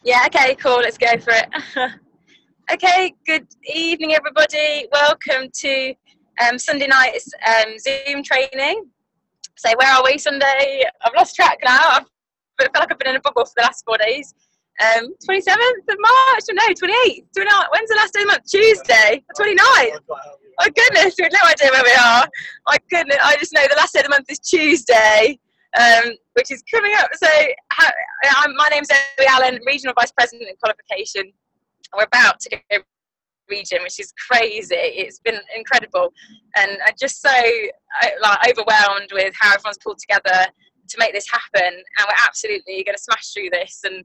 Yeah, okay, cool, let's go for it. Okay, good evening, everybody. Welcome to Sunday night's Zoom training. So, where are we Sunday? I've lost track now. I feel like I've been in a bubble for the last 4 days. 27th of March? No, 28th. 29th. When's the last day of the month? Tuesday. The 29th. Oh, goodness, we have no idea where we are. My goodness, I just know the last day of the month is Tuesday. Which is coming up. So my name's Zoe Allen, Regional Vice President in Qualification. We're about to go region, which is crazy. It's been incredible, and I'm just so overwhelmed with how everyone's pulled together to make this happen, and we're absolutely going to smash through this. And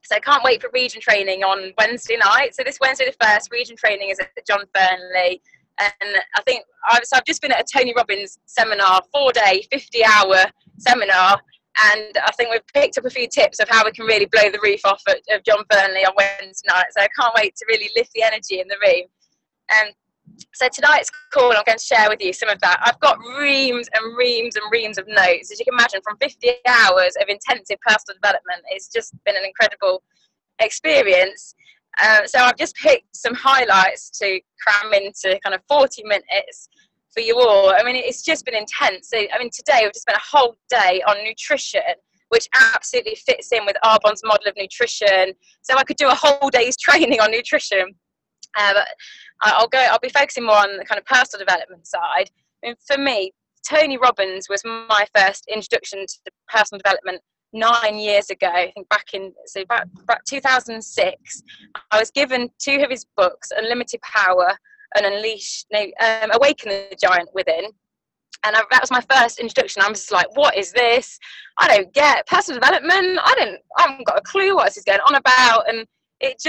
so I can't wait for region training on Wednesday night. So this Wednesday the 1st, region training is at John Fernley. And I think I've just been at a Tony Robbins seminar, 4-day, 50-hour seminar, and I think we've picked up a few tips of how we can really blow the roof off of John Fernley on Wednesday night. So I can't wait to really lift the energy in the room. So tonight's call, I'm going to share with you some of that. I've got reams and reams and reams of notes. As you can imagine, from 50 hours of intensive personal development, it's just been an incredible experience. So I've just picked some highlights to cram into kind of 40 minutes for you all. I mean, it's just been intense. So, I mean, today we've just spent a whole day on nutrition, which absolutely fits in with Arbonne's model of nutrition. So I could do a whole day's training on nutrition. But I'll be focusing more on the kind of personal development side. I mean, for me, Tony Robbins was my first introduction to personal development 9 years ago. I think back 2006, I was given 2 of his books, Unlimited Power and Awaken the Giant Within. And that was my first introduction. I was just like, what is this? I don't get personal development. I haven't got a clue what this is going on about. And it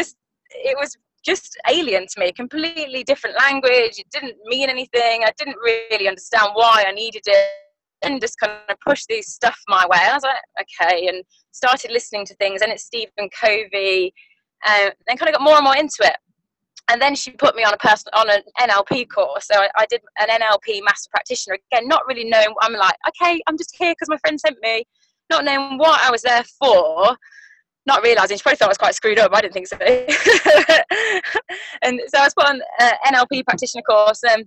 was just alien to me, completely different language. It didn't mean anything. I didn't really understand why I needed it, and just kind of pushed these stuff my way. I was like, okay, and started listening to things. And it's Stephen Covey, and kind of got more and more into it. And then she put me on an NLP course. So I did an NLP master practitioner, again, not really knowing. I'm like, okay, I'm just here because my friend sent me, not knowing what I was there for, not realising. She probably thought I was quite screwed up. I didn't think so. And so I was put on an NLP practitioner course and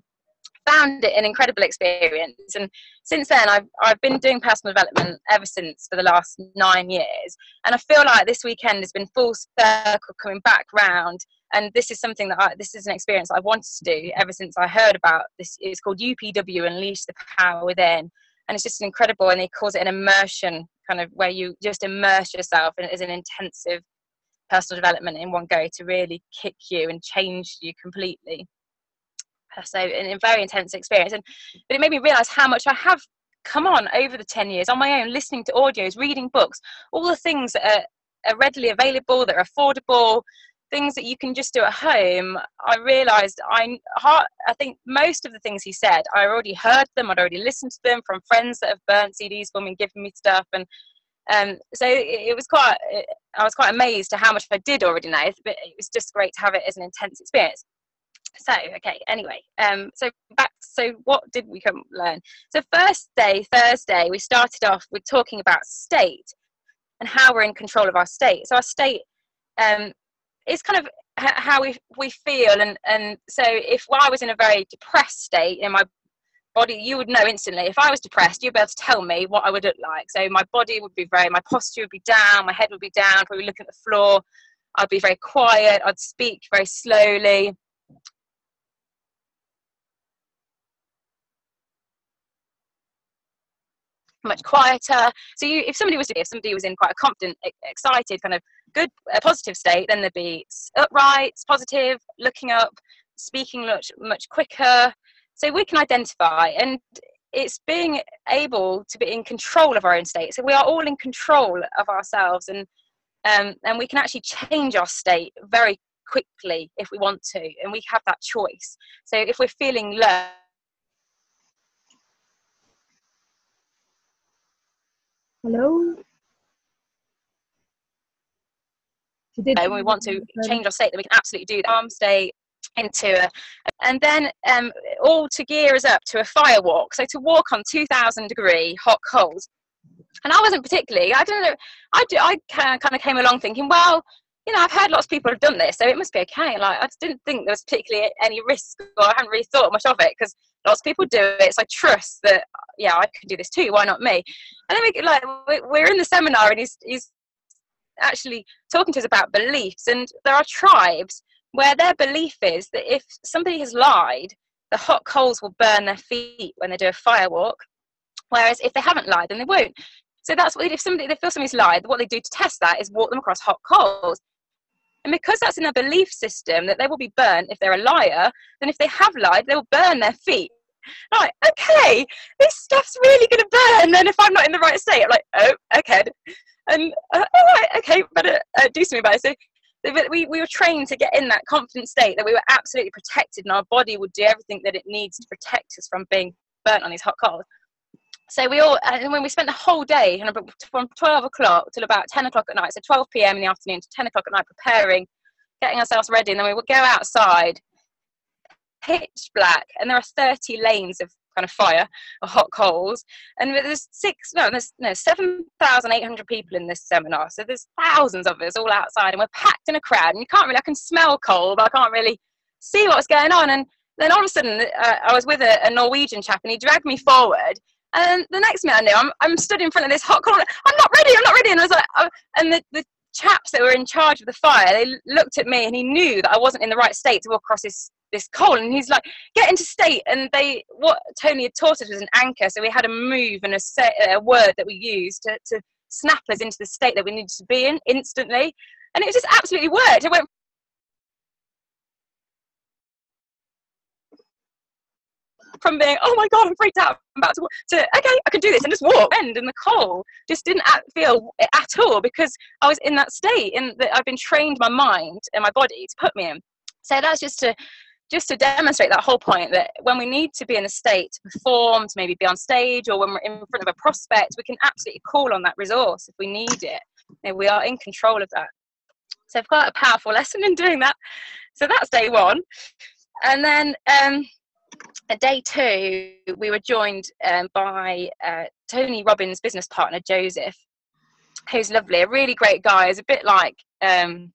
found it an incredible experience. And since then, I've been doing personal development ever since for the last 9 years. And I feel like this weekend has been full circle coming back round. And this is something this is an experience I've wanted to do ever since I heard about this. It's called UPW, Unleash the Power Within. And it's just incredible. And they call it an immersion, kind of where you just immerse yourself in it as an intensive personal development in one go to really kick you and change you completely. So a very intense experience. But it made me realise how much I have come on over the 10 years on my own, listening to audios, reading books, all the things that are readily available, that are affordable, things that you can just do at home. I realised I think most of the things he said, I already heard them, I'd already listened to them from friends that have burnt CDs for me and given me stuff. And so I was quite amazed at how much I did already know, but it was just great to have it as an intense experience. So, okay, anyway, so what did we come learn? So Thursday, we started off with talking about state and how we're in control of our state. So our state is kind of how we feel. And so if I was in a very depressed state in my body, you would know instantly. If I was depressed, you'd be able to tell me what I would look like. So my body would be my posture would be down, my head would be down, probably looking at the floor. I'd be very quiet, I'd speak very slowly. Much quieter. So if somebody was in quite a confident, excited, kind of good, positive state, then they'd be upright, positive, looking up, speaking much quicker. So we can identify, and it's being able to be in control of our own state. So we are all in control of ourselves, and we can actually change our state very quickly if we want to, and we have that choice. So if we're feeling low, hello. And we want to change our state, then we can absolutely do that. Calm state into and then all to gear us up to a fire walk. So to walk on 2,000 degree hot coals. And I wasn't particularly, I don't know, I kind of came along thinking, well, you know, I've heard lots of people have done this, so it must be okay. Like, I just didn't think there was particularly any risk, or I hadn't really thought much of it, because lots of people do it, so I trust that, yeah, I could do this too, why not me? And then we're in the seminar, and he's actually talking to us about beliefs, and there are tribes where their belief is that if somebody has lied, the hot coals will burn their feet when they do a fire walk, whereas if they haven't lied, then they won't. So that's what, if they feel somebody's lied, what they do to test that is walk them across hot coals. And because that's in their belief system that they will be burnt if they're a liar, then if they have lied, they will burn their feet. Like, okay, this stuff's really going to burn then if I'm not in the right state. I'm like, oh, okay. And all right, okay, better do something about it. So we were trained to get in that confident state that we were absolutely protected, and our body would do everything that it needs to protect us from being burnt on these hot coals. So and when we spent the whole day, from 12 o'clock till about 10 o'clock at night, so 12 p.m. in the afternoon to 10 o'clock at night, preparing, getting ourselves ready, and then we would go outside, pitch black, and there are 30 lanes of kind of fire or hot coals, and there's 7,800 people in this seminar, so there's thousands of us all outside, and we're packed in a crowd, and you can't really, I can smell coal, but I can't really see what's going on. And then all of a sudden I was with a Norwegian chap, and he dragged me forward, and the next minute I knew I'm stood in front of this hot coal. I'm not ready, and I was like, and the chaps that were in charge of the fire, they looked at me, and he knew that I wasn't in the right state to walk across this coal, and he's like, get into state. And what Tony had taught us was an anchor, so we had a move and a word that we used to snap us into the state that we needed to be in instantly, and it just absolutely worked. It went from being, oh my god, I'm freaked out, I'm about to walk, to okay, I can do this, and just walk. And the coal just didn't feel it at all, because I was in that state, and that I've been trained my mind and my body to put me in. So that's just to demonstrate that whole point, that when we need to be in a state to perform, to maybe be on stage, or when we're in front of a prospect, we can absolutely call on that resource if we need it. And we are in control of that. So I've got a powerful lesson in doing that. So that's day one. And then at day two, we were joined by Tony Robbins' business partner, Joseph, who's lovely, a really great guy. He's a bit like I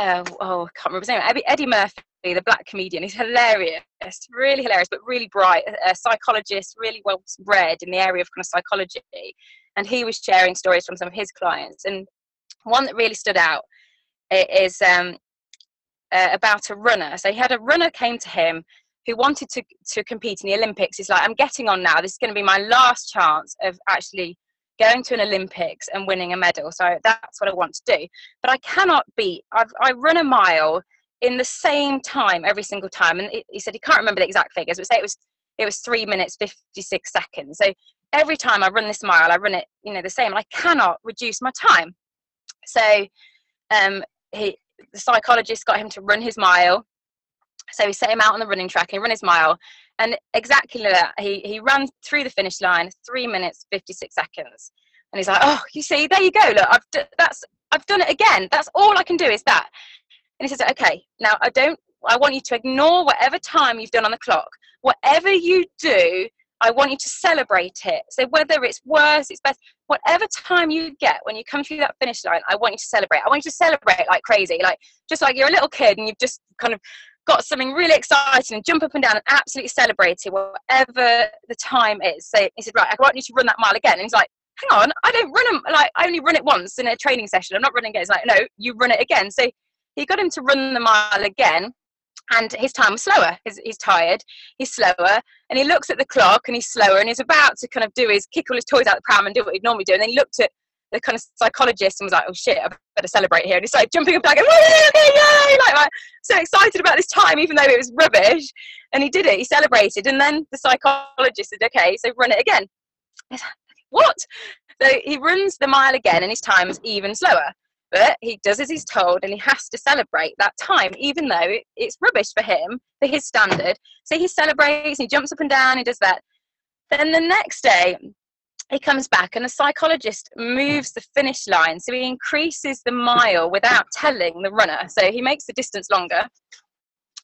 can't remember his name, Eddie Murphy, the black comedian. He's hilarious, really hilarious, but really bright, a psychologist, really well read in the area of kind of psychology. And he was sharing stories from some of his clients. And one that really stood out is about a runner. So he had a runner came to him who wanted to compete in the Olympics. He's like, I'm getting on now. This is going to be my last chance of actually going to an Olympics and winning a medal. So that's what I want to do. But I cannot beat, I run a mile in the same time every single time. And he said he can't remember the exact figures, but say it was 3 minutes, 56 seconds. So every time I run this mile, I run it, the same. And I cannot reduce my time. So the psychologist got him to run his mile. So he set him out on the running track, and he ran his mile. And exactly that, he ran through the finish line, 3 minutes, 56 seconds. And he's like, oh, you see, there you go. Look, I've done it again. That's all I can do is that. And he says, okay, now I want you to ignore whatever time you've done on the clock. Whatever you do, I want you to celebrate it. So whether it's worse, it's best, whatever time you get when you come through that finish line, I want you to celebrate. I want you to celebrate like crazy, like just like you're a little kid and you've just kind of got something really exciting, and jump up and down and absolutely celebrate it, whatever the time is. So he said, right, I want you to run that mile again. And he's like, hang on, I don't run them, like I only run it once in a training session. I'm not running again. It's like, no, you run it again. So he got him to run the mile again, and his time was slower. He's tired, he's slower, and he looks at the clock and he's slower, and he's about to kind of kick all his toys out the pram and do what he'd normally do. And then he looked at the kind of psychologist and was like, oh shit, I better celebrate here. And he started jumping up and down, yay, like so excited about this time, even though it was rubbish. And he did it, he celebrated. And then the psychologist said, okay, so run it again. Like, what? So he runs the mile again, and his time is even slower. But he does as he's told, and he has to celebrate that time, even though it's rubbish for him, for his standard. So he celebrates, he jumps up and down, he does that. Then the next day, he comes back, and the psychologist moves the finish line. So he increases the mile without telling the runner. So he makes the distance longer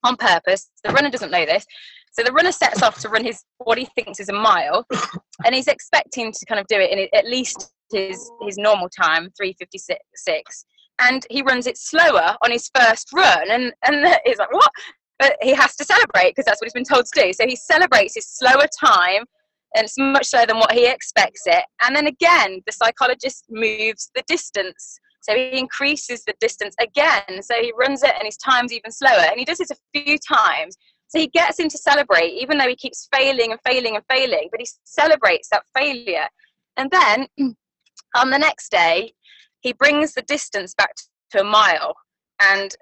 on purpose. The runner doesn't know this. So the runner sets off to run what he thinks is a mile, and he's expecting to kind of do it in at least his normal time, 3:56. And he runs it slower on his first run, and he's like, what? But he has to celebrate because that's what he's been told to do. So he celebrates his slower time, and it's much slower than what he expects it. And then again, the psychologist moves the distance. So he increases the distance again. So he runs it and his time's even slower. And he does this a few times. So he gets him to celebrate, even though he keeps failing and failing and failing, but he celebrates that failure. And then on the next day, he brings the distance back to a mile. And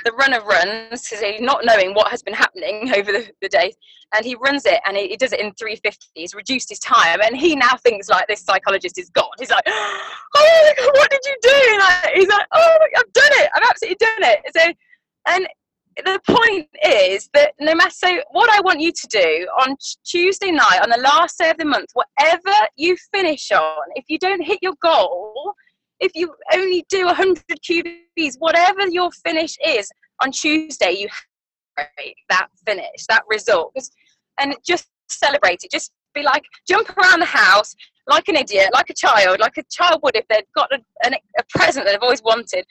the runner runs, so not knowing what has been happening over the day, and he runs it, and he does it in 3:50. He's reduced his time, and he now thinks like this psychologist is God. He's like, oh my God, what did you do? He's like, oh, I've done it. I've absolutely done it. So, and the point is that no matter, so what I want you to do on Tuesday night, on the last day of the month, whatever you finish on, if you don't hit your goal, if you only do 100 QBs, whatever your finish is on Tuesday, you celebrate that finish, that result, and just celebrate it. Just be like, jump around the house like an idiot, like a child would if they'd got a present that they've always wanted,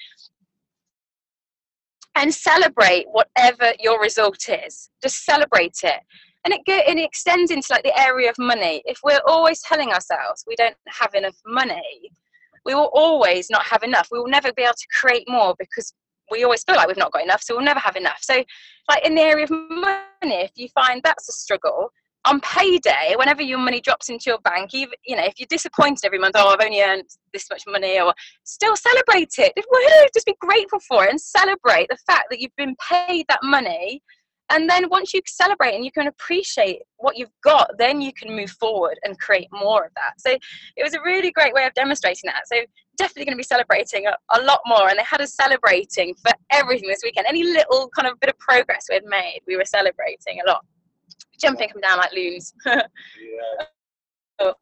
and celebrate whatever your result is. Just celebrate it. And it extends into like the area of money. If we're always telling ourselves we don't have enough money, we will always not have enough. We will never be able to create more because we always feel like we've not got enough, so we'll never have enough. So like in the area of money, if you find that's a struggle, on payday, whenever your money drops into your bank, even, if you're disappointed every month, I've only earned this much money, or still celebrate it. Woo-hoo, just be grateful for it and celebrate the fact that you've been paid that money. And then once you celebrate and you can appreciate what you've got, then you can move forward and create more of that. So it was a really great way of demonstrating that. So definitely going to be celebrating a lot more. And they had us celebrating for everything this weekend. Any little kind of bit of progress we had made, we were celebrating a lot. Jumping them down like loons. Yeah.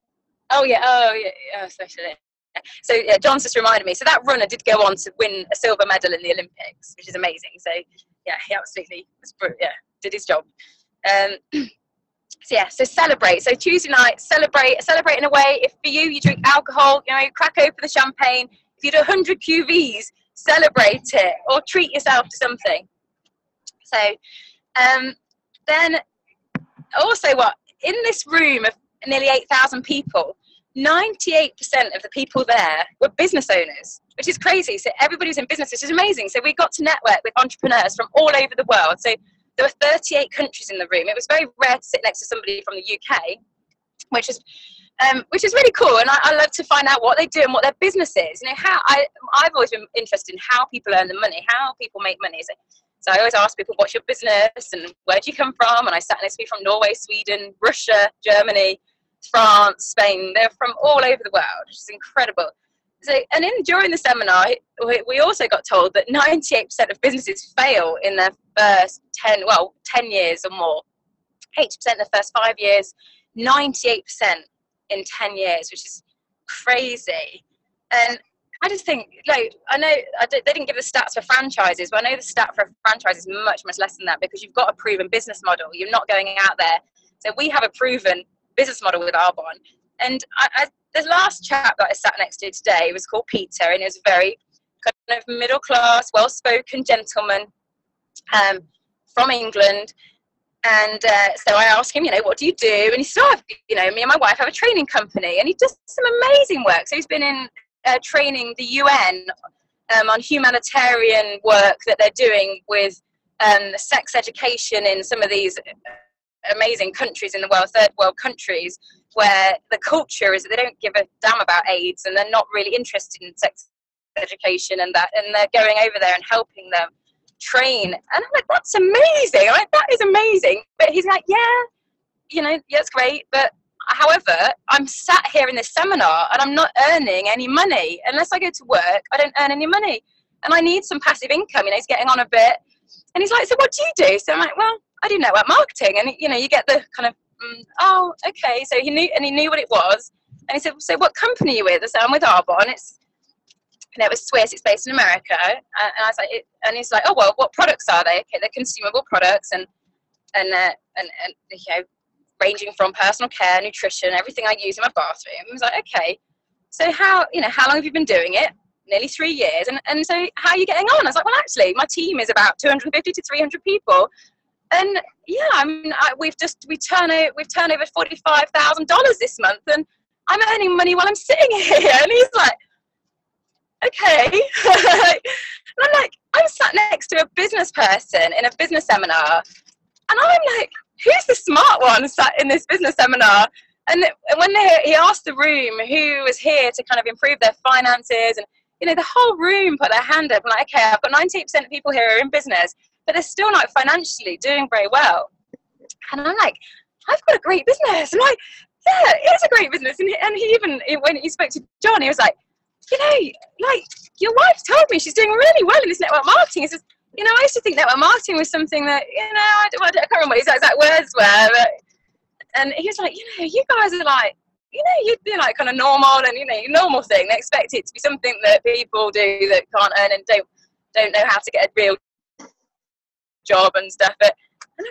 Oh yeah, especially. So yeah, John's just reminded me. So that runner did go on to win a silver medal in the Olympics, which is amazing. So yeah, he absolutely did his job. So celebrate. So Tuesday night, celebrate in a way. If for you drink alcohol, crack open the champagne. If you do 100 QVs, celebrate it or treat yourself to something. So then also in this room of nearly 8,000 people, 98% of the people there were business owners, which is crazy. So everybody's in business, which is amazing. So we got to network with entrepreneurs from all over the world. So there were 38 countries in the room. It was very rare to sit next to somebody from the UK, which is really cool. And I love to find out what they do and what their business is. I've always been interested in how people earn the money, how people make money. So I always ask people, what's your business and where do you come from? And I sat next to people from Norway, Sweden, Russia, Germany, France, Spain. They're from all over the world, which is incredible. So, and during the seminar, we also got told that 98% of businesses fail in their first 10 years or more. 80% in the first 5 years, 98% in 10 years, which is crazy. And I just think, I know they didn't give the stats for franchises, but I know the stat for a franchise is much, much less than that because you've got a proven business model. You're not going out there. So we have a proven business model with Arbonne. And the last chap that I sat next to today was called Peter, and he was a very kind of middle class, well-spoken gentleman from England. And so I asked him, what do you do? And he said, me and my wife have a training company, and he does some amazing work. So he's been in training the UN on humanitarian work that they're doing with sex education in some of these amazing countries in the world, third world countries, where the culture is that they don't give a damn about AIDS and they're not really interested in sex education and they're going over there and helping them train. And I'm like, that's amazing. I'm like, that is amazing. But he's like, yeah, it's great. But however, I'm sat here in this seminar and I'm not earning any money. Unless I go to work, I don't earn any money. And I need some passive income. He's getting on a bit. And he's like, so what do you do? So I'm like, well, I do network marketing. And, you get the kind of, oh, okay. So he knew what it was. And he said, so what company are you with? I said, I'm with Arbonne. It was Swiss. It's based in America. And I was like, and he's like, oh, well, what products are they? Okay, they're consumable products. And and you know, ranging from personal care, nutrition, everything I use in my bathroom. I was like, okay, so how long have you been doing it? Nearly 3 years. And so how are you getting on? I was like, well, actually, my team is about 250 to 300 people. And yeah, I mean, we've turned over $45,000 this month, and I'm earning money while I'm sitting here. And he's like, okay. And I'm like, I'm sat next to a business person in a business seminar, and I'm like, who's the smart one sat in this business seminar? And when he asked the room who was here to kind of improve their finances, and the whole room put their hand up. I'm like, okay, I've got 98% of people here who are in business, but they're still not financially doing very well. And I'm like, I've got a great business. I'm like, yeah, it's a great business. And he even, when he spoke to John, he was like, like, your wife told me she's doing really well in this network marketing. He says, I used to think network marketing was something that, I can't remember what his exact words were, but, and he was like, you guys are like, you're like kind of normal, and your normal thing. They expect it to be something that people do that can't earn and don't know how to get a real job and stuff. And I'm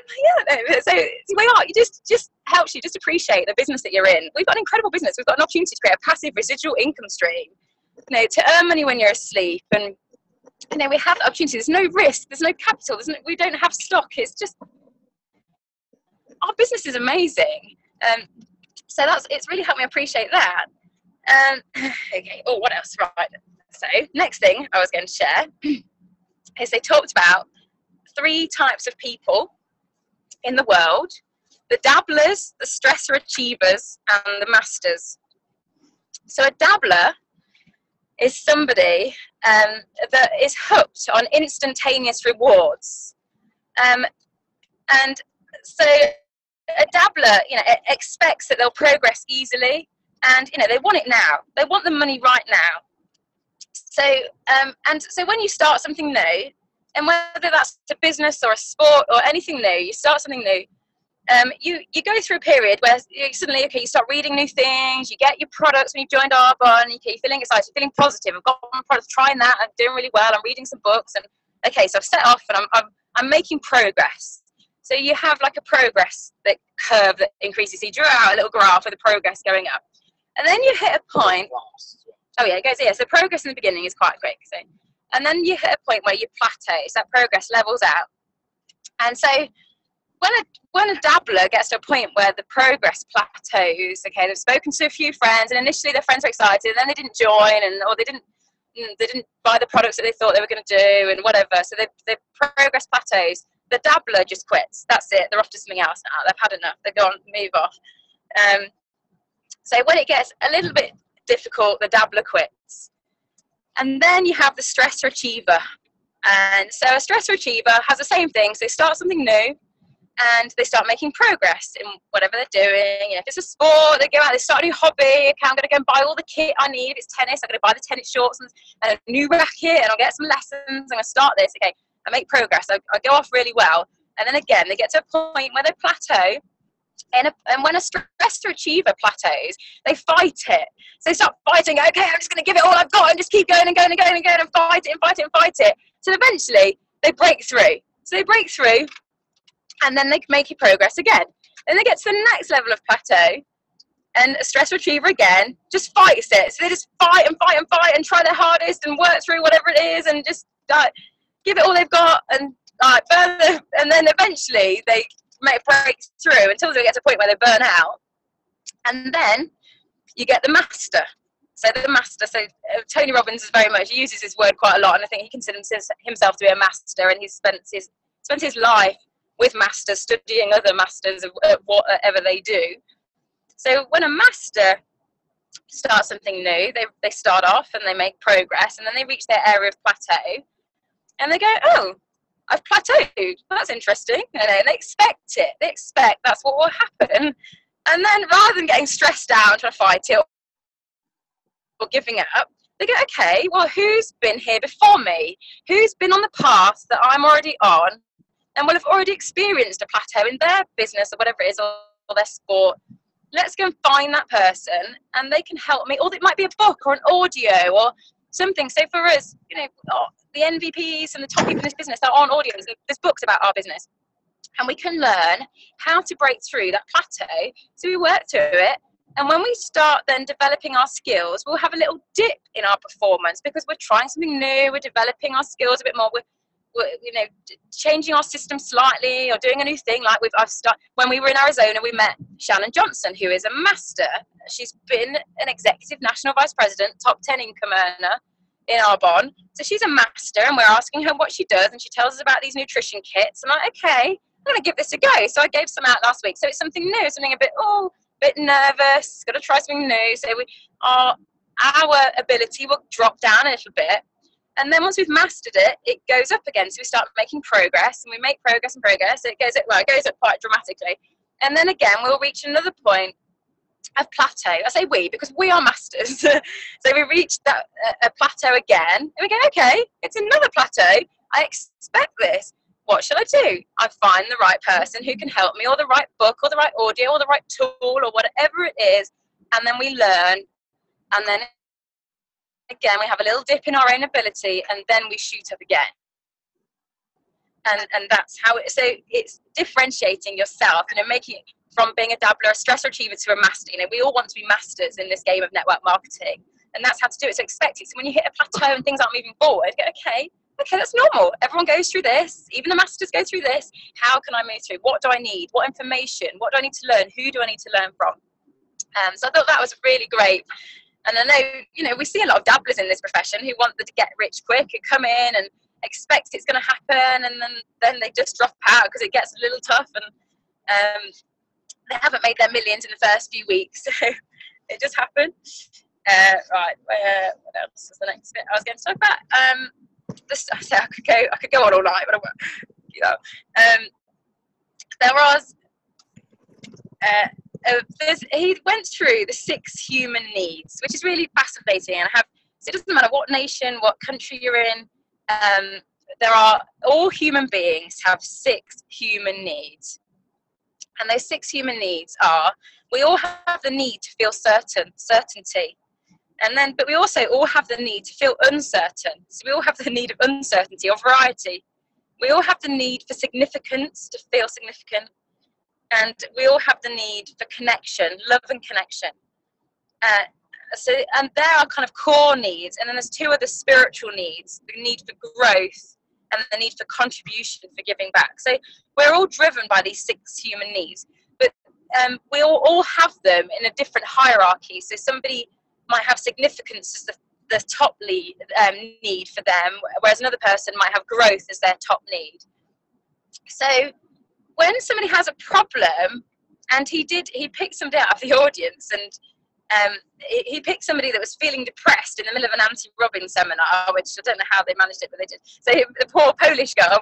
like, yeah. So we are. You just helps you just appreciate the business that you're in. We've got an incredible business. We've got an opportunity to create a passive residual income stream. To earn money when you're asleep, and we have the opportunity. There's no risk. There's no capital. We don't have stock. It's just our business is amazing. So it's really helped me appreciate that. Okay. Oh, what else? Right. So next thing I was going to share is they talked about 3 types of people in the world: the dabblers, the stressor achievers, and the masters. So a dabbler is somebody that is hooked on instantaneous rewards. And so a dabbler, expects that they'll progress easily, and, they want it now. They want the money right now. So, and so when you start something new, and whether that's a business or a sport or anything new, you start something new, you go through a period where you suddenly, you start reading new things, you get your products when you've joined Arbonne, you're feeling excited, you're feeling positive, I've got one product, trying that, I'm doing really well, I'm reading some books, and okay, so I've set off and I'm making progress. So you have like a progress curve that increases. So you draw out a little graph with the progress going up. And then you hit a point, oh yeah, it goes here. So progress in the beginning is quite quick. So, and then you hit a point where you plateau, so that progress levels out. And so when a dabbler gets to a point where the progress plateaus, okay, they've spoken to a few friends, and initially their friends were excited, and then they didn't join, or they didn't buy the products that they thought they were going to do, and whatever. So the progress plateaus. The dabbler just quits. That's it. They're off to something else now. They've had enough. They're gone. Move off. So when it gets a little bit difficult, the dabbler quits. And then you have the stressor achiever. And so a stressor achiever has the same thing. So they start something new, and they start making progress in whatever they're doing. If it's a sport, they go out, they start a new hobby. Okay, I'm going to go and buy all the kit I need. If it's tennis, I'm going to buy the tennis shorts and a new racket, and I'll get some lessons. I'm going to start this. Okay, I make progress. I go off really well. And then again, they get to a point where they plateau. And when a stressor achiever plateaus, they fight it. So they start fighting. Okay, I'm just going to give it all I've got and just keep going and going and going and going and fight it and fight it and fight it. So eventually, they break through. So they break through, and then they can make progress again. Then they get to the next level of plateau, and a stressor achiever again just fights it. So they just fight and fight and fight and try their hardest and work through whatever it is and just give it all they've got and further. And then eventually they make break through until they get to a point where they burn out. And then you get the master. So the master, Tony Robbins is very much, he uses his word quite a lot, and I think he considers himself to be a master, and he's spent his life with masters, studying other masters of whatever they do. So when a master starts something new, they start off and they make progress, and then they reach their area of plateau, and they go, oh, I've plateaued. That's interesting. And they expect it. They expect that's what will happen. And then rather than getting stressed out and trying to fight it or giving up, they go, okay, well, who's been here before me? Who's been on the path that I'm already on and will have already experienced a plateau in their business or whatever it is, or their sport? Let's go and find that person, and they can help me. Or it might be a book or an audio or something. So for us, the NVPs and the top people in this business, they're on audios. There's books about our business. and we can learn how to break through that plateau. So we work through it, and when we start then developing our skills, we'll have a little dip in our performance because we're trying something new, we're developing our skills a bit more, we're changing our system slightly or doing a new thing. Like when we were in Arizona, we met Shannon Johnson, who is a master. She's been an executive national vice president, top 10 income earner in Arbonne. So she's a master, and we're asking her what she does, and she tells us about these nutrition kits. And I'm like, okay, I'm going to give this a go. So I gave some out last week. So it's something new, something a bit nervous, got to try something new. So our ability will drop down a little bit. And then once we've mastered it, it goes up again. So we start making progress, and we make progress and progress. It goes up quite dramatically. And then again, we'll reach another point of plateau. I say we because we are masters. So we reach that a plateau again, and we go, okay, it's another plateau. I expect this. What shall I do? I find the right person who can help me, or the right book, or the right audio, or the right tool, or whatever it is. And then we learn, and then again, we have a little dip in our own ability, and then we shoot up again. And that's how so it's differentiating yourself, making it from being a dabbler, a stress achiever, to a master. We all want to be masters in this game of network marketing, and that's how to do it. So expect it. So when you hit a plateau and things aren't moving forward, go, okay, that's normal. Everyone goes through this. Even the masters go through this. How can I move through? What do I need? What information? What do I need to learn? Who do I need to learn from? So I thought that was really great. And I know, we see a lot of dabblers in this profession who want to get rich quick, who come in and expect it's going to happen, and then they just drop out because it gets a little tough, and they haven't made their millions in the first few weeks. So it just happened. Right, what else was the next bit I was going to talk about? I could go on all night, but I won't do that. There was he went through the 6 human needs, which is really fascinating. And so it doesn't matter what nation, what country you're in. All human beings have 6 human needs, and those 6 human needs are: we all have the need to feel certainty, but we also all have the need to feel uncertain. So we all have the need of uncertainty or variety. We all have the need for significance, to feel significant. And we all have the need for connection, love and connection. And there are kind of core needs. And then there's 2 other spiritual needs: the need for growth and the need for contribution, for giving back. So we're all driven by these 6 human needs, but we all have them in a different hierarchy. So somebody might have significance as the top need for them, whereas another person might have growth as their top need. So when somebody has a problem, and he picked somebody out of the audience, and he picked somebody that was feeling depressed in the middle of an anti-Robbins seminar, which I don't know how they managed it, but they did. So the poor Polish girl,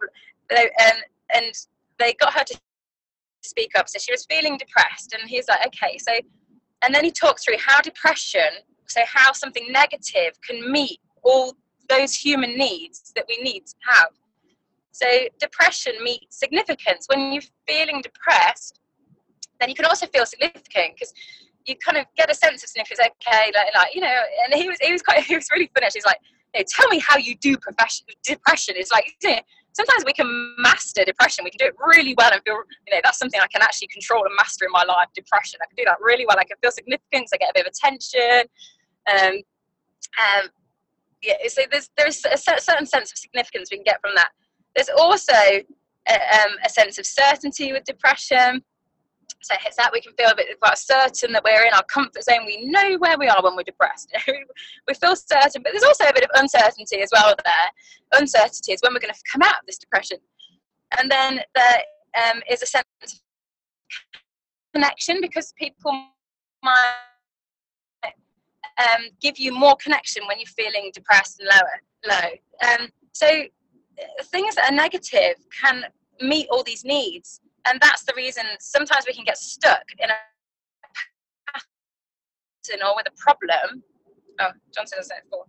and they got her to speak up. So she was feeling depressed, and he's like, okay. So, and then he talked through how something negative can meet all those human needs that we need to have. So depression meets significance. When you're feeling depressed, then you can also feel significant, because you kind of get a sense of significance. Okay, and he was really funny. He's like, tell me how you do depression. It's like, sometimes we can master depression. We can do it really well and feel, that's something I can actually control and master in my life. Depression, I can do that really well. I can feel significance. I get a bit of attention. So there's a certain sense of significance we can get from that. There's also a sense of certainty with depression. So it's that we can feel a bit quite certain that we're in our comfort zone. We know where we are when we're depressed. We feel certain, but there's also a bit of uncertainty as well there. Uncertainty is when we're going to come out of this depression. And then there is a sense of connection, because people might give you more connection when you're feeling depressed and low. So things that are negative can meet all these needs. And that's the reason sometimes we can get stuck in a pattern or with a problem. Oh, John said it before.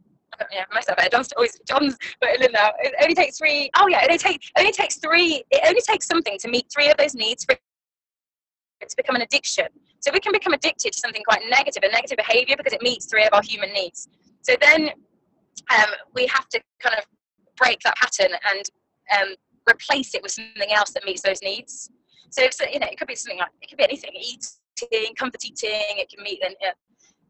Yeah, I messed up. John's putting in now. It only takes 3. Oh yeah, it only takes 3. It only takes something to meet 3 of those needs for it to become an addiction. So we can become addicted to something quite negative, a negative behaviour, because it meets 3 of our human needs. So then we have to kind of break that pattern and replace it with something else that meets those needs. So it could be something like, it could be anything, eating, comfort eating, it can meet, and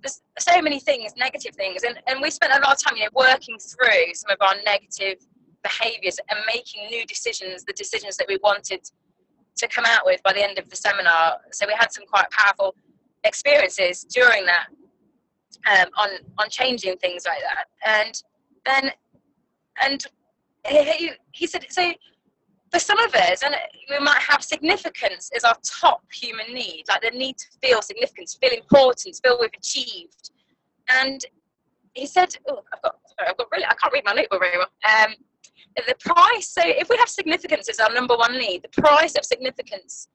there's so many things, negative things, and we spent a lot of time working through some of our negative behaviors and making new decisions, the decisions that we wanted to come out with by the end of the seminar. So we had some quite powerful experiences during that, on changing things like that. And he said, so for some of us, and we might have significance as our top human need, like the need to feel significance, feel important, feel we've achieved. And he said, I can't read my notebook very well. The price, so if we have significance as our number one need, the price of significance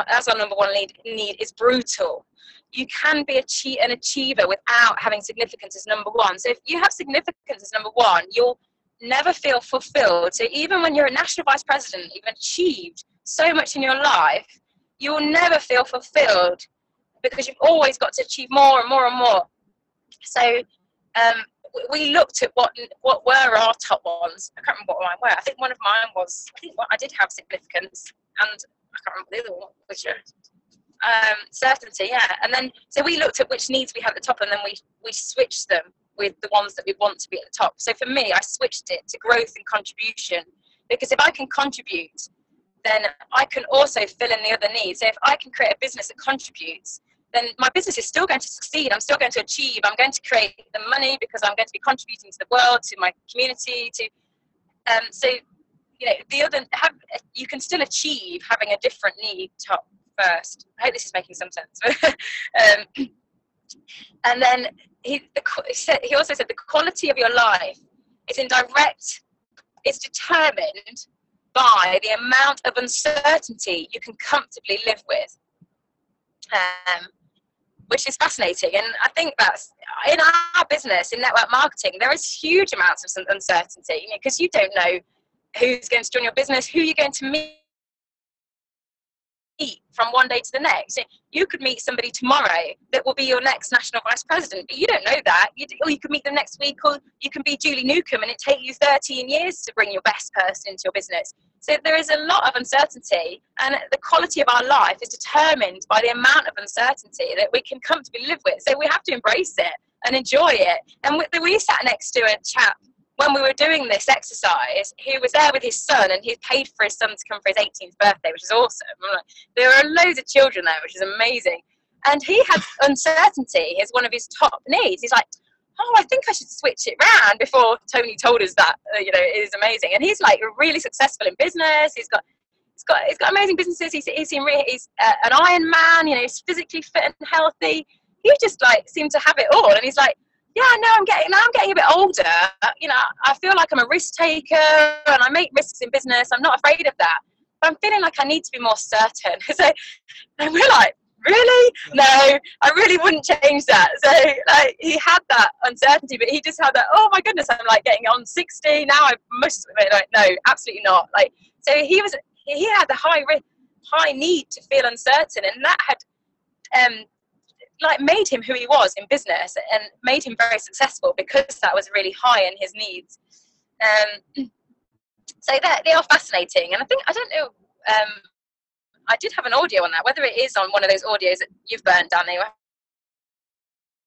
as our number one need is brutal. You can be an achiever without having significance as number one. So if you have significance as number one, you'll never feel fulfilled. So even when you're a national vice president, you've achieved so much in your life, you will never feel fulfilled because you've always got to achieve more and more and more. So we looked at what were our top ones. I can't remember what mine were. I think one of mine was, I did have significance, and I can't remember the other one, which certainty, yeah. And then, so we looked at which needs we had at the top, and then we switched them with the ones that we want to be at the top. So for me, I switched it to growth and contribution, because if I can contribute, then I can also fill in the other needs. So if I can create a business that contributes, then my business is still going to succeed. I'm still going to achieve. I'm going to create the money because I'm going to be contributing to the world, to my community, so you can still achieve having a different need top first. I hope this is making some sense. And then he also said the quality of your life is determined by the amount of uncertainty you can comfortably live with, which is fascinating. And I think that's in our business, in network marketing, there is huge amounts of uncertainty, because you don't know who's going to join your business, who you're going to meet from one day to the next. You could meet somebody tomorrow that will be your next national vice president, but you don't know that. Or you could meet them next week, or you can be Julie Newcomb and it take you 13 years to bring your best person into your business. So there is a lot of uncertainty, and the quality of our life is determined by the amount of uncertainty that we can comfortably live with. So we have to embrace it and enjoy it. And we sat next to a chap when we were doing this exercise, he was there with his son, and he paid for his son to come for his 18th birthday, which is awesome. There are loads of children there, which is amazing. And he had uncertainty as one of his top needs. He's like, I think I should switch it round before Tony told us that, it is amazing. And he's like really successful in business. He's got amazing businesses. He's an Iron Man, he's physically fit and healthy. He just seemed to have it all. And he's like, yeah, I'm getting a bit older. I feel like I'm a risk taker and I make risks in business. I'm not afraid of that. But I'm feeling like I need to be more certain. And we're like, really? No, I really wouldn't change that. So he had that uncertainty, but he just had that, oh my goodness, I'm getting on 60 now. I must no, absolutely not. So he had the high need to feel uncertain, and that had made him who he was in business and made him very successful because that was really high in his needs. So they are fascinating, and I don't know, I did have an audio on that, whether it is on one of those audios that you've burned, Danny. We'll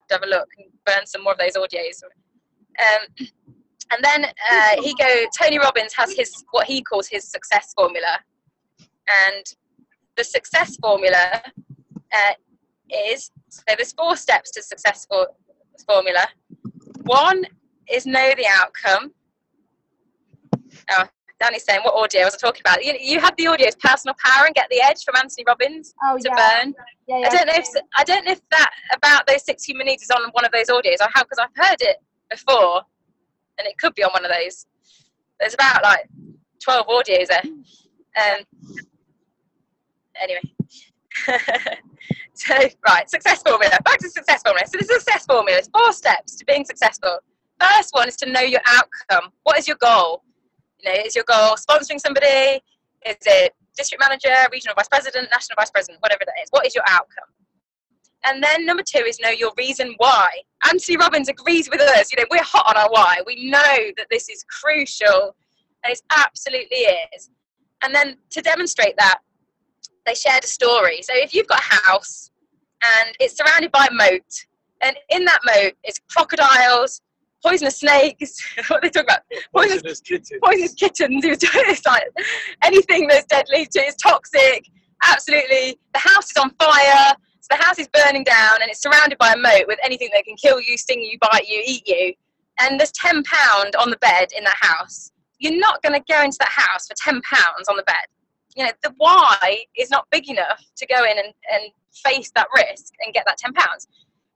have a look and burn some more of those audios. And then Tony Robbins has what he calls his success formula, and the success formula is, so there's 4 steps to successful formula. 1 is know the outcome. Oh, Danny's saying, what audio was I talking about? You had the audios, Personal Power and Get the Edge from Anthony Robbins to burn. Yeah. I don't know if that about those 6 human needs is on one of those audios. I have, because I've heard it before, and it could be on one of those. There's about 12 audios there. Anyway. So, right, success formula. Back to success formula. So the success formula is 4 steps to being successful. First one is to know your outcome. What is your goal? Is your goal sponsoring somebody? Is it district manager, regional vice president, national vice president, whatever that is? What is your outcome? And then number 2 is know your reason why. Anthony Robbins agrees with us. We're hot on our why. We know that this is crucial, and it absolutely is. And then to demonstrate that, they shared a story. So if you've got a house and it's surrounded by a moat, and in that moat is crocodiles, poisonous snakes, what they talk about? Poisonous kittens. Poisonous kittens. It's like anything that's deadly, it's toxic, absolutely. The house is on fire, so the house is burning down, and it's surrounded by a moat with anything that can kill you, sting you, bite you, eat you. And there's £10 on the bed in that house. You're not going to go into that house for £10 on the bed. You know, the why is not big enough to go in and face that risk and get that £10.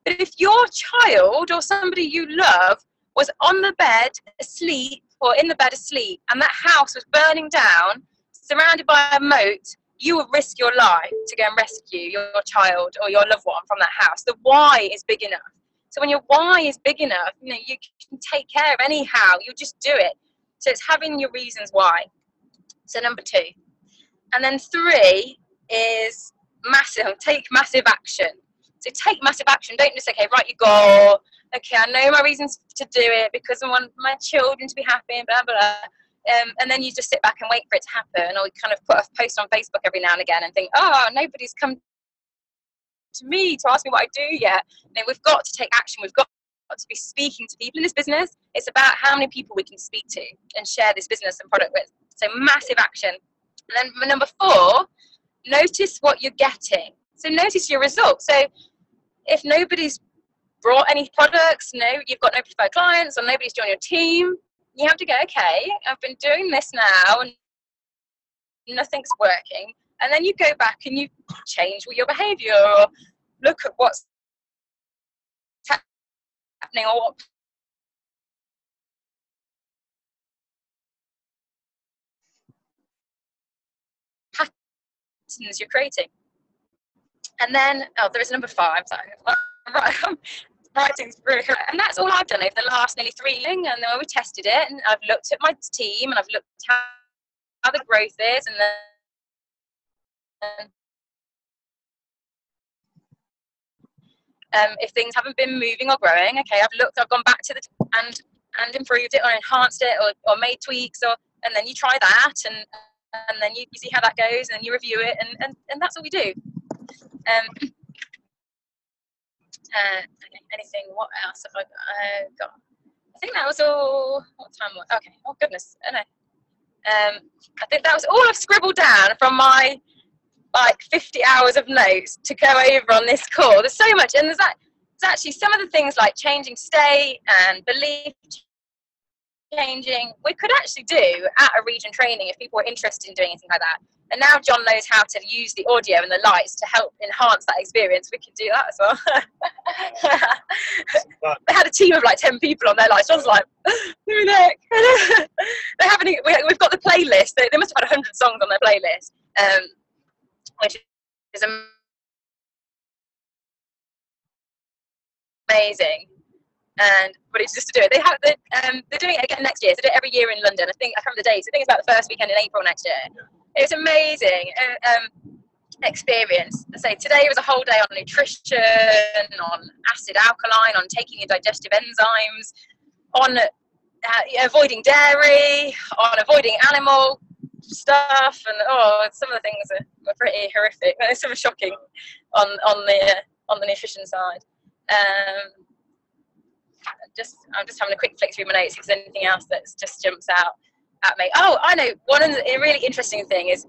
But if your child or somebody you love was on the bed asleep, or in the bed asleep, and that house was burning down, surrounded by a moat, you would risk your life to go and rescue your child or your loved one from that house. The why is big enough. So when your why is big enough, you know, you can take care of anyhow. You just do it. So it's having your reasons why. So number 2. And then 3 is massive. Take massive action. So take massive action. Don't just say, okay, write your goal. Okay, I know my reasons to do it because I want my children to be happy and blah, blah, blah. And then you just sit back and wait for it to happen, or you kind of put a post on Facebook every now and again and think, oh, nobody's come to me to ask me what I do yet. You know, we've got to take action. We've got to be speaking to people in this business. It's about how many people we can speak to and share this business and product with. So massive action. And then number 4, notice what you're getting. So notice your results. So if nobody's brought any products, you've got no preferred clients, or nobody's joined your team, you have to go, okay, I've been doing this now and nothing's working. And then you go back and you change your behavior, or look at what's happening, or what patterns you're creating. And then, there is number 5. Sorry. Right. Writing's really, and that's all I've done over the last nearly 3 years. And then we tested it, and I've looked at my team, and I've looked at how the growth is, and then if things haven't been moving or growing, okay, I've gone back to and improved it or enhanced it or made tweaks, and then you try that, and then you see how that goes, and you review it, and that's all we do. Anything? What else have I got? I think that was all. What time was? Okay. Oh goodness. I know. I think that was all I've scribbled down from my 50 hours of notes to go over on this call. There's so much, and there's actually some of the things like changing state and belief changing we could actually do at a region training if people were interested in doing anything like that. And now John knows how to use the audio and the lights to help enhance that experience. We can do that as well. They had a team of like 10 people on their lights. John's like, who the heck? We've got the playlist. They must have had 100 songs on their playlist, which is amazing. But it's just to do it. They're doing it again next year. So they do it every year in London. I can't remember the dates. I think it's about the first weekend in April next year. It's amazing experience. So today was a whole day on nutrition, on acid alkaline, on taking your digestive enzymes, on avoiding dairy, on avoiding animal stuff, and some of the things are pretty horrific. Some are shocking on the nutrition side. I'm just having a quick flick through my notes if there's anything else that just jumps out at me. Oh, I know. One of the really interesting thing is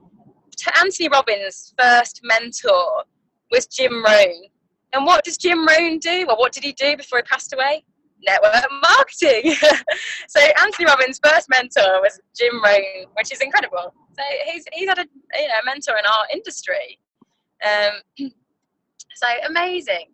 Anthony Robbins' first mentor was Jim Rohn. And what does Jim Rohn do? Well, what did he do before he passed away? Network marketing. So Anthony Robbins' first mentor was Jim Rohn, which is incredible. So he's had a mentor in our industry. So amazing.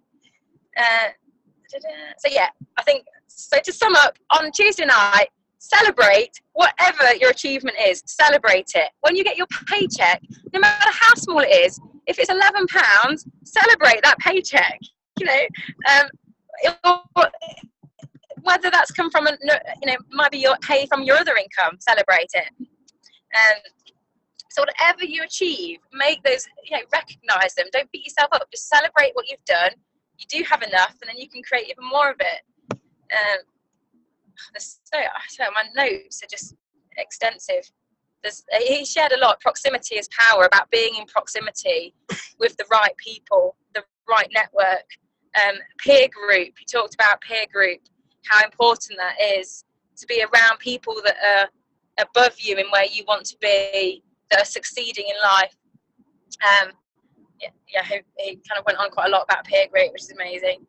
So yeah, I think, so to sum up, on Tuesday night, celebrate whatever your achievement is. Celebrate it. When you get your paycheck, no matter how small it is, if it's £11, celebrate that paycheck. Whether that's come from might be your pay from your other income, celebrate it. So whatever you achieve, make those, recognize them. Don't beat yourself up. Just celebrate what you've done. You do have enough, and then you can create even more of it. My notes are just extensive. he shared a lot. Proximity is power, about being in proximity with the right people, the right network, peer group. He talked about peer group, how important that is, to be around people that are above you in where you want to be, that are succeeding in life. He kind of went on quite a lot about peer group, which is amazing.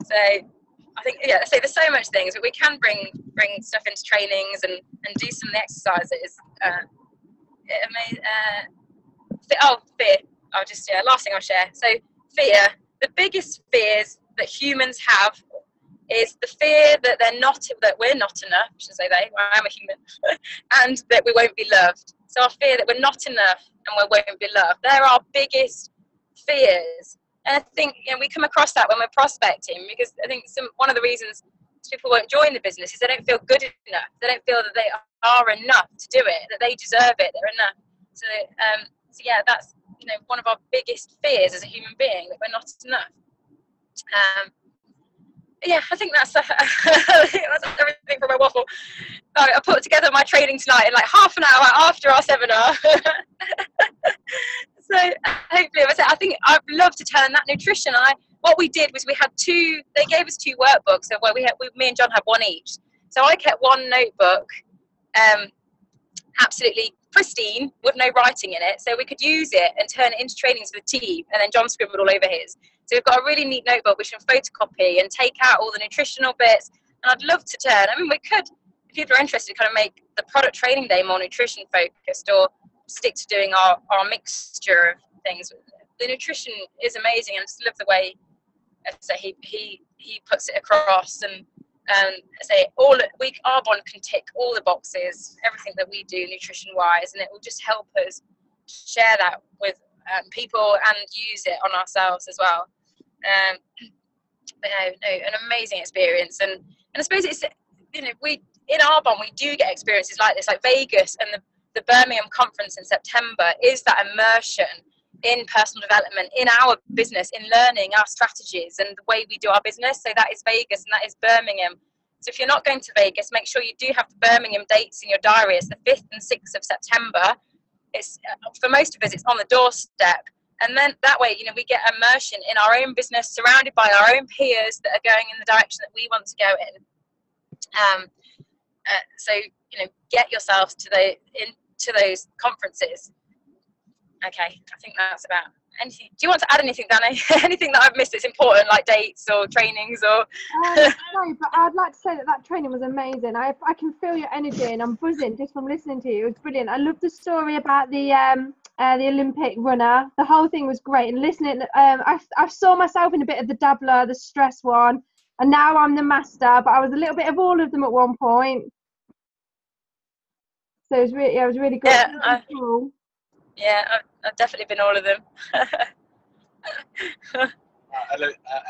So I think, so there's so much things, but we can bring stuff into trainings and do some of the exercises. Fear. Last thing I'll share. So fear, the biggest fears that humans have is the fear that we're not enough. I shouldn't say they, I am a human, and that we won't be loved. So our fear that we're not enough and we won't be loved, they're our biggest fears. And I think we come across that when we're prospecting, because I think one of the reasons people won't join the business is they don't feel good enough. They don't feel that they are enough to do it, that they deserve it, they're enough. So that's one of our biggest fears as a human being, that we're not enough. I think that's everything from my waffle. I put together my training tonight in like half an hour after our seminar. So hopefully, I think I'd love to turn that nutrition. What we did was they gave us 2 workbooks, so me and John had one each. So I kept one notebook, absolutely pristine, with no writing in it, so we could use it and turn it into trainings for the team, and then John scribbled all over his. So we've got a really neat notebook we can photocopy and take out all the nutritional bits, and I'd love to turn, we could, if people are interested, kind of make the product training day more nutrition focused, or stick to doing our mixture of things. The nutrition is amazing, and I just love the way he puts it across, and Arbonne can tick all the boxes, everything that we do nutrition wise, and it will just help us share that with people and use it on ourselves as well. An amazing experience, and I suppose it's we in Arbonne we do get experiences like this, like Vegas and the Birmingham conference in September is that immersion in personal development, in our business, in learning our strategies and the way we do our business. So that is Vegas and that is Birmingham. So if you're not going to Vegas, make sure you do have the Birmingham dates in your diary. It's the 5th and 6th of September. It's for most of us, it's on the doorstep. And then that way, we get immersion in our own business, surrounded by our own peers that are going in the direction that we want to go in. So get yourself to those conferences. Okay, I think that's about anything. Do you want to add anything, Danny? Anything that I've missed that's important, like dates or trainings or? No, but I'd like to say that training was amazing. I can feel your energy, and I'm buzzing just from listening to you. It was brilliant. I love the story about the Olympic runner. The whole thing was great. And listening, I saw myself in a bit of the dabbler, the stress one, and now I'm the master. But I was a little bit of all of them at one point. So it was really good. Yeah, cool. I've definitely been all of them.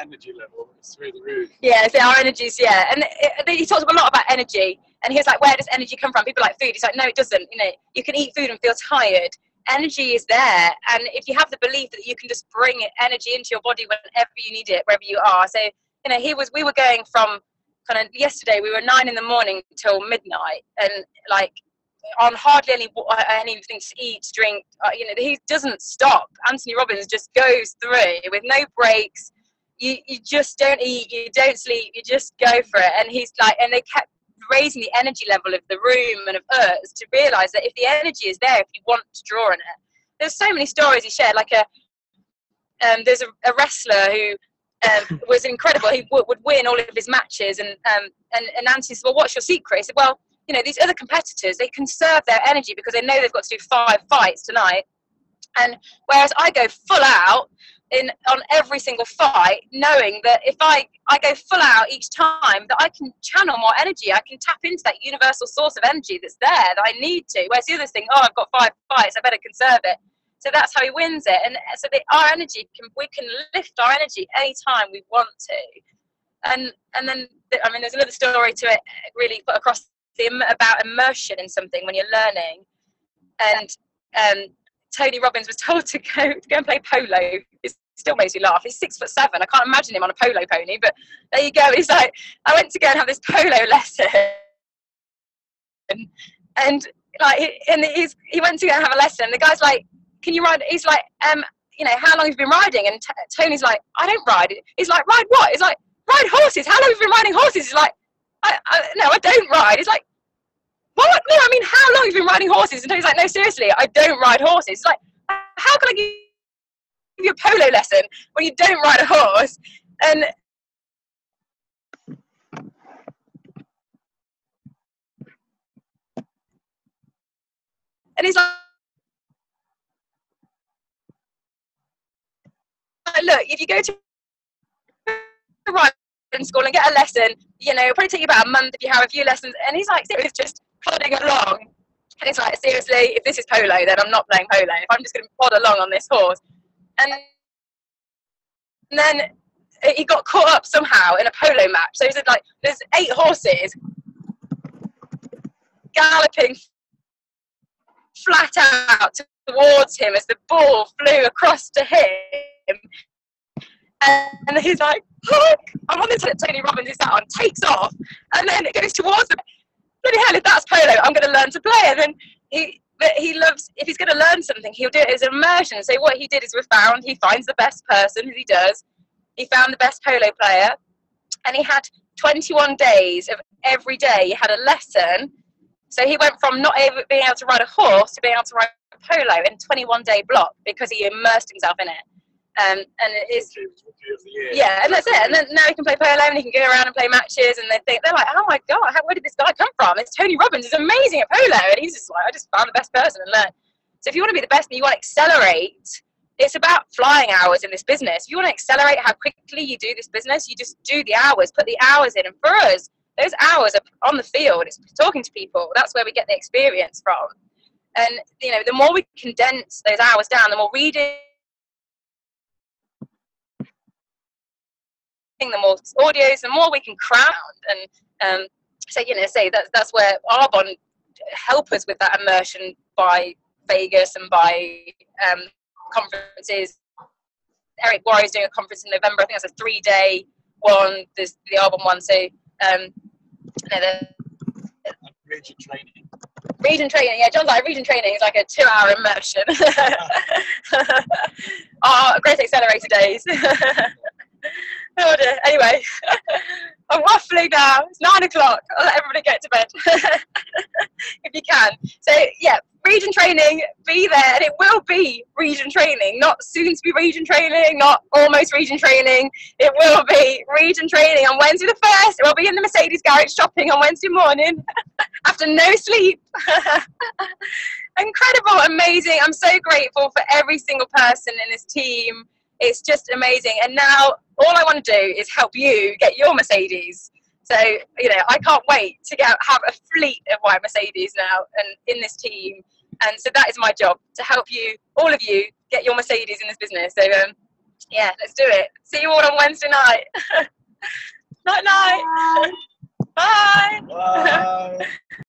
Energy level, it's through the roof. Yeah, so our energies, and he talks a lot about energy, and he was like, where does energy come from? People like food. He's like, no, it doesn't. You can eat food and feel tired. Energy is there, and if you have the belief that you can just bring energy into your body whenever you need it, wherever you are. So we were going from kind of yesterday, we were 9 a.m. till midnight, and like on hardly anything to eat, to drink. He doesn't stop. Anthony Robbins just goes through with no breaks. You just don't eat, you don't sleep, you just go for it. And he's like, and they kept raising the energy level of the room and of us to realise that if the energy is there, if you want to draw on it. There's so many stories he shared. Like there's a wrestler who was incredible. He would win all of his matches, and Nancy said, well, what's your secret? He said, well, these other competitors, they conserve their energy because they know they've got to do 5 fights tonight. And whereas I go full out on every single fight, knowing that if I go full out each time, that I can channel more energy. I can tap into that universal source of energy that's there that I need to. Whereas the others think, oh, I've got 5 fights, I better conserve it. So that's how he wins it. And so our energy, we can lift our energy anytime we want to. And then, there's another story to it, really put across about immersion in something when you're learning. And Tony Robbins was told to go and play polo. It still makes me laugh. He's 6'7". I can't imagine him on a polo pony, but there you go. He's like, I went to go and have this polo lesson. and like, he went to go and have a lesson. The guy's like, can you ride? He's like, you know, how long have you been riding? And Tony's like, I don't ride. He's like, ride what? He's like, ride horses. How long have you been riding horses? He's like, no, I don't ride. He's like, what? No, I mean, how long have you been riding horses? And Tony's like, no, seriously, I don't ride horses. He's like, how can I give you a polo lesson when you don't ride a horse? And he's like, look, if you go to riding school and get a lesson, you know, it'll probably take you about a month if you have a few lessons. And he's like, seriously, just plodding along. And he's like, seriously, if this is polo, then I'm not playing polo. If I'm just going to plod along on this horse. And then he got caught up somehow in a polo match. So he said, like, there's 8 horses galloping flat out towards him as the ball flew across to him. And he's like, look, I'm on this Tony Robbins is sat on, takes off, and then it goes towards him. Bloody hell, if that's polo, I'm going to learn to play. And then he loves, if he's going to learn something, he'll do it as an immersion. So what he did is he finds the best person, as he does. He found the best polo player, and he had 21 days of every day he had a lesson. So he went from not being able to ride a horse to being able to ride a polo in a 21-day block because he immersed himself in it. And it is, yeah, and that's it. And then now he can play polo and he can go around and play matches, and they're like, oh my god, where did this guy come from? It's Tony Robbins is amazing at polo, and he's just like, I just found the best person and learned. So if you want to be the best and you want to accelerate, it's about flying hours in this business. If you want to accelerate how quickly you do this business, you just do the hours, put the hours in. And for us, those hours are on the field. It's talking to people. That's where we get the experience from. And you know, the more we condense those hours down, the more reading, the more audios, the more we can cram. And so you know, that's where Arbonne help us with that immersion by Vegas and by conferences. Eric Warren is doing a conference in November. I think that's a 3-day one. There's the Arbonne one. So region training. Region training, yeah. John's like, region training is like a 2-hour immersion. Oh, great accelerator days. Oh dear. Anyway, I'm waffling now. It's 9 o'clock. I'll let everybody get to bed if you can. So yeah, region training, be there, and it will be region training, not soon to be region training, not almost region training. It will be region training on Wednesday the 1st. It will be in the Mercedes garage shopping on Wednesday morning after no sleep. Incredible, amazing. I'm so grateful for every single person in this team. It's just amazing. And now all I want to do is help you get your Mercedes. So, you know, I can't wait to have a fleet of white Mercedes now and in this team. And so that is my job, to help you, all of you, get your Mercedes in this business. So, yeah, let's do it. See you all on Wednesday night.